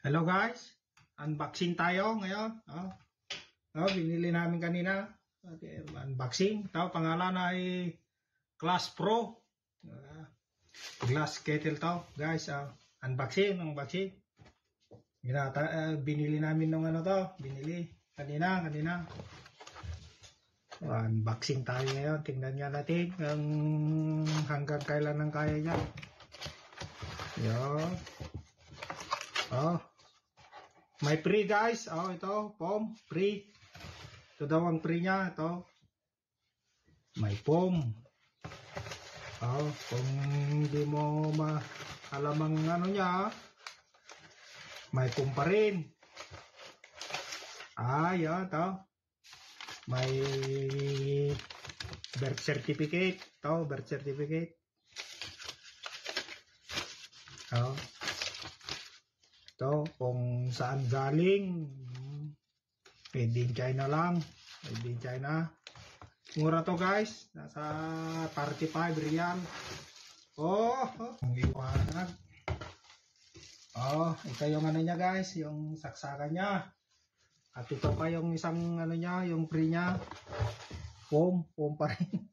Hello guys, unboxing tayo ngayon. Binili namin kanina. Okay, unboxing. Pangalan ay Class Pro. Glass kettle to, guys. Unboxing. Binili namin ng binili kanina. Unboxing tayo ngayon. Tingnan nga natin hanggang kailan ang kaya niya. Yan. May free guys. Ito, foam, free. Ito daw ang free niya. Ito. May foam. Kung hindi mo alam ang niya, may foam pa rin. Yan, ito. May birth certificate. Ito, birth certificate. Ito, kung saan galing. Made in China lang. Made in China. Mura to guys. Nasa 35 real. Ang iwanag. Ito yung niya guys. Yung saksakan niya. At ito pa yung isang niya. Yung free niya. Foam pa rin.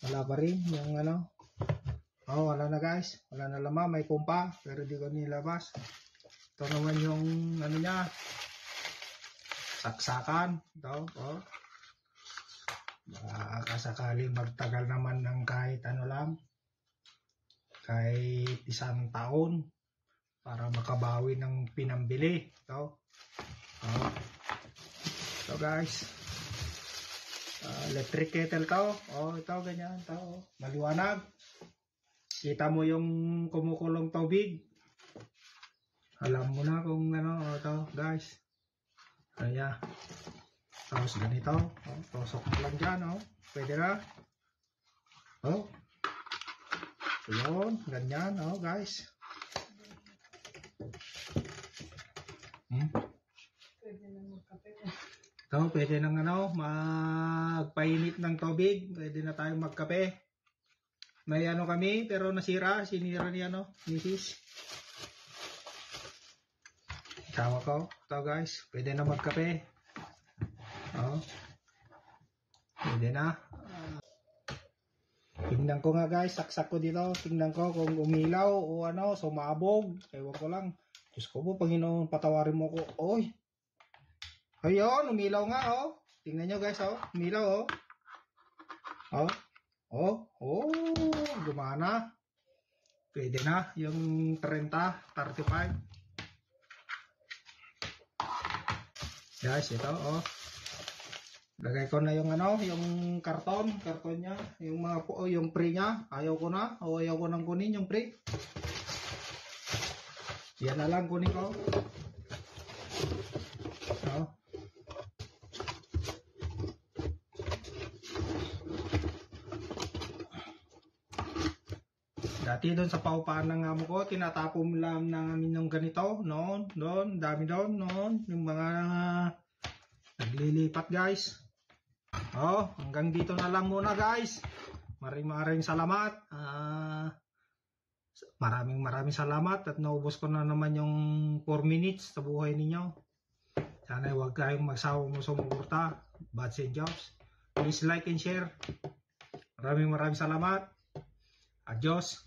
Wala pa rin. Yung wala na guys. Wala na laman. May foam pa. Pero di ko nilabas. Ito naman yung niya. Saksakan. Ito. Kasakaling magtagal naman ng kahit lang. Kahit isang taon. Para makabawi ng pinambili. Ito. Ito guys. Electric kettle to. Ito ganyan. Ito. Maliwanag. Kita mo yung kumukulong tubig. Alam mo na kung ito guys. Ayan. Tapos ganito. Tosok mo lang dyan. Pwede na. Yun. Ganyan. Guys. Pwede na magkape. Ito. Pwede nang magpainit ng tubig. Pwede na tayong magkape. May kami pero nasira. Sinira ni Mrs. Tawa ko. Ito guys. Pwede na magkape. Pwede na. Tingnan ko nga guys. Saksak ko dito. Tingnan ko kung umilaw o sumabog. Ewan ko lang. Diyos ko po, Panginoon, patawarin mo ko. Ayun, umilaw nga Tingnan nyo guys umilaw gumana. Pwede na. Yung 30, 35. Guys, ito lagay ko na yung yung karton niya, yung yung pre niya. Ayaw ko nang kunin yung pre. Yan na lang kunin ko. Dati doon sa paupahan ng amo ko, tinatapon lang namin yung ganito, dami doon, yung mga naglilipat guys. Hanggang dito na lang muna guys. Maraming salamat. Maraming salamat at naubos ko na naman yung 4 minutes sa buhay ninyo. Sana huwag kayong magsawang sumuporta. Bad and jobs. Please like and share. Maraming salamat. Adios.